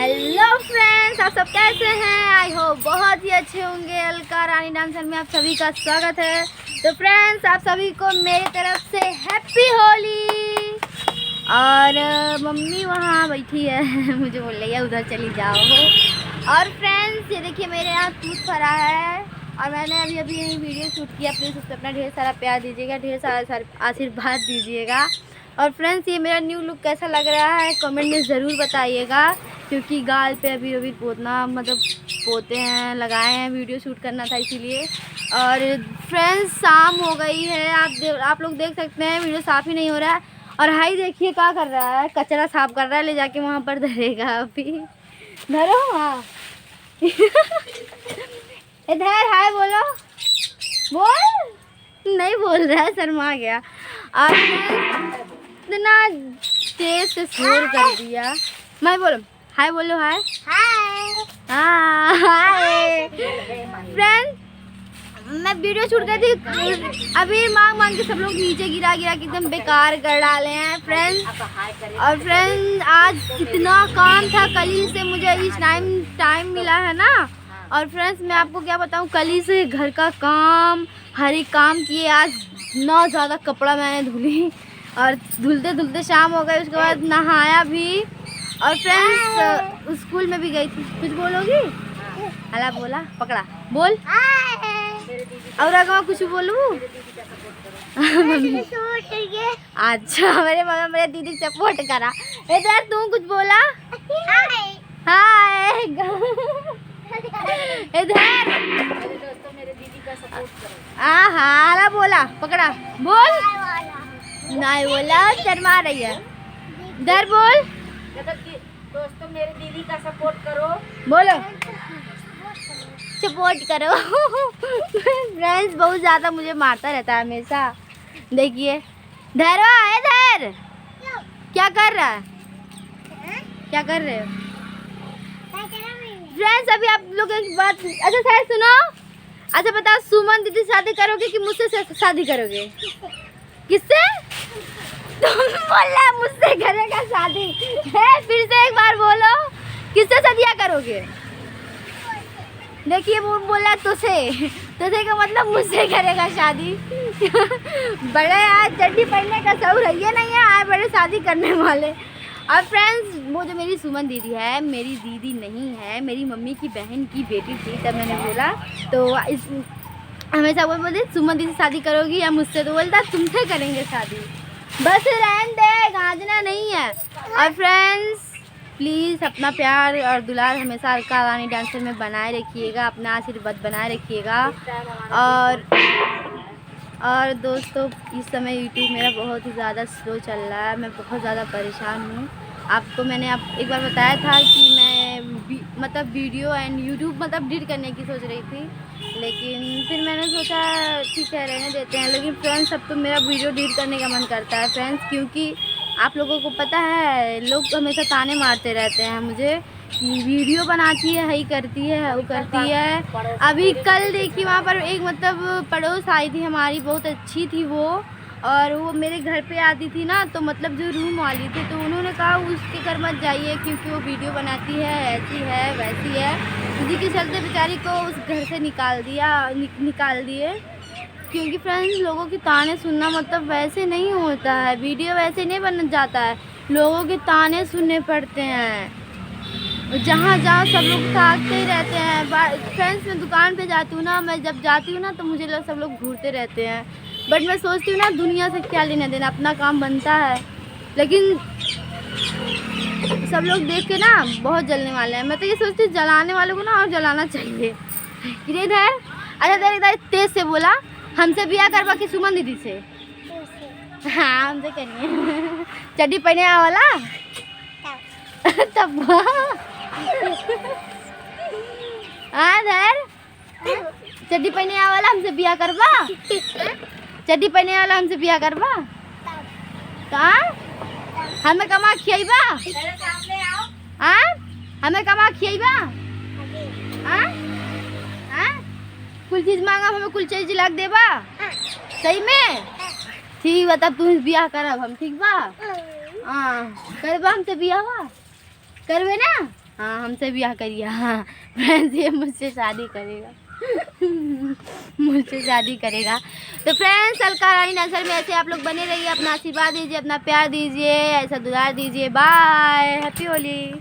Hello friends, आप सब कैसे हैं? आई होप बहुत ही अच्छे होंगे। अलका रानी डांसर में आप सभी का स्वागत है। तो फ्रेंड्स, आप सभी को मेरी तरफ से हैप्पी होली। और मम्मी वहाँ बैठी है मुझे बोल रही है उधर चली जाओ। और फ्रेंड्स, ये देखिए मेरे यहाँ टूथ फरा है और मैंने अभी यही वीडियो शूट किया। प्लीज़ उस पर अपना ढेर सारा प्यार दीजिएगा, ढेर सारा आशीर्वाद दीजिएगा। और फ्रेंड्स, ये मेरा न्यू लुक कैसा लग रहा है कमेंट में ज़रूर बताइएगा, क्योंकि गाल पे अभी पोतना पोते हैं, लगाए हैं, वीडियो शूट करना था इसीलिए। और फ्रेंड्स, शाम हो गई है, आप लोग देख सकते हैं वीडियो साफ़ ही नहीं हो रहा है। और हाई देखिए क्या कर रहा है, कचरा साफ कर रहा है, ले जाके वहाँ पर धरेगा। अभी धरो वहाँ इधर हाय बोलो, बोल नहीं बोल रहा है, शर्मा गया। और इतना तेज से शोर कर दिया। मैं बोलो हाय, बोलो हाय हाय। फ्रेंड, मैं वीडियो शूट कर थी, अभी मांग के सब लोग नीचे गिरा के एकदम बेकार कर डाले हैं फ्रेंड्स। और फ्रेंड, आज इतना काम था, कल ही से मुझे इस टाइम मिला है ना। और फ्रेंड्स, मैं आपको क्या बताऊं, कल ही से घर का काम हर एक काम किए। आज इतना ज़्यादा कपड़ा मैंने धुली और धुलते धुलते शाम हो गई। उसके बाद नहाया भी। और फ्रेंड्स, स्कूल में भी गई थी। कुछ बोलोगी? हला बोला, पकड़ा, बोल। और अगर कुछ बोलूँ अच्छा, मेरे मम्मी मेरे दीदी सपोर्ट करा। इधर तू कुछ बोला? हाय इधर मेरे दीदी का सपोर्ट करो। हाला बोला, पकड़ा, बोल। नहीं बोला, शर्मा रही है। इधर बोल, दोस्तों मेरे दीदी का सपोर्ट करो, बोलो सपोर्ट करो। फ्रेंड्स, बहुत ज़्यादा मुझे मारता रहता है हमेशा। देखिए धैर्य इधर क्या कर रहा है, क्या कर रहे हो फ्रेंड्स? अभी आप लोग एक बात, अच्छा सर सुनो, अच्छा बताओ, सुमन दीदी शादी करोगे कि मुझसे शादी करोगे? किससे? तुम बोला मुझसे करेगा शादी है, फिर से एक बार बोलो, किससे शादियाँ करोगे? देखिए वो बोला तुझसे का मतलब मुझसे करेगा शादी। बड़े आज चड्डी पहनने का शौक है, ये नहीं है आए बड़े शादी करने वाले। और फ्रेंड्स, वो जो मेरी सुमन दीदी है, मेरी दीदी नहीं है, मेरी मम्मी की बहन की बेटी थी। तब मैंने बोला तो इस हमेशा वो बोलते सुमन दीदी शादी करोगी या मुझसे, तो बोलता तुमसे करेंगे शादी, बस रहने दे, गांजना नहीं है। और फ्रेंड्स, प्लीज़ अपना प्यार और दुलार हमेशा अलका रानी डांसर में बनाए रखिएगा, अपना आशीर्वाद बनाए रखिएगा। और दोस्तों, इस समय यूट्यूब मेरा बहुत ही ज़्यादा स्लो चल रहा है, मैं बहुत ज़्यादा परेशान हूँ। आपको मैंने एक बार बताया था कि मैं वीडियो एंड यूट्यूब डिलीट करने की सोच रही थी, लेकिन फिर मैंने सोचा ठीक है रहने देते हैं। लेकिन फ्रेंड्स, अब तो मेरा वीडियो डिलीट करने का मन करता है फ्रेंड्स, क्योंकि आप लोगों को पता है लोग हमेशा ताने मारते रहते हैं मुझे कि वीडियो बनाती है, यही करती है, वो करती है। अभी कल देखी वहाँ पर एक पड़ोस आई थी हमारी, बहुत अच्छी थी वो, और वो मेरे घर पे आती थी ना, तो जो रूम वाली थी, तो उन्होंने कहा उसके घर मत जाइए क्योंकि वो वीडियो बनाती है, ऐसी है वैसी है। उसी के चलते बेचारी को उस घर से निकाल दिए। क्योंकि फ्रेंड्स, लोगों के ताने सुनना वैसे नहीं होता है, वीडियो वैसे नहीं बन जाता है, लोगों के ताने सुनने पड़ते हैं। जहाँ सब लोग ताकते ही रहते हैं। फ्रेंड्स, मैं दुकान पे जाती हूँ ना, मैं जब जाती हूँ ना तो मुझे सब लोग घूरते रहते हैं, बट मैं सोचती हूँ ना दुनिया से क्या लेना देना, अपना काम बनता है। लेकिन सब लोग देख के ना बहुत जलने वाले हैं। मैं तो ये सोचती हूँ जलाने वालों को ना और जलाना चाहिए। इधर अच्छा इधर तेज से बोला, हमसे बिया करवा के सुमन दीदी से? हाँ, हमसे करिए। चड्डी पहने वाला तब चड्डी पहने वाला हमसे बिया करवा, चड्डी पहने वाला हमसे बिया करवा, हमें कमा खियाइबा, हमें कमा खियाइबा, कुल चीज मांगा हमें, कुल चीज लाग देबा, सही में? ठीक बा, तब तुम बियाह करब हम, ठीक बा? करबा हमसे बियाह करबे ना? हाँ हमसे ब्याह करिए। हाँ फ्रेंड्स ये मुझसे शादी करेगा। मुझसे शादी करेगा। तो फ्रेंड्स अलका रानी नजर में ऐसे आप लोग बने रहिए, अपना आशीर्वाद दीजिए, अपना प्यार दीजिए, ऐसा दुलार दीजिए। Bye, happy Holi.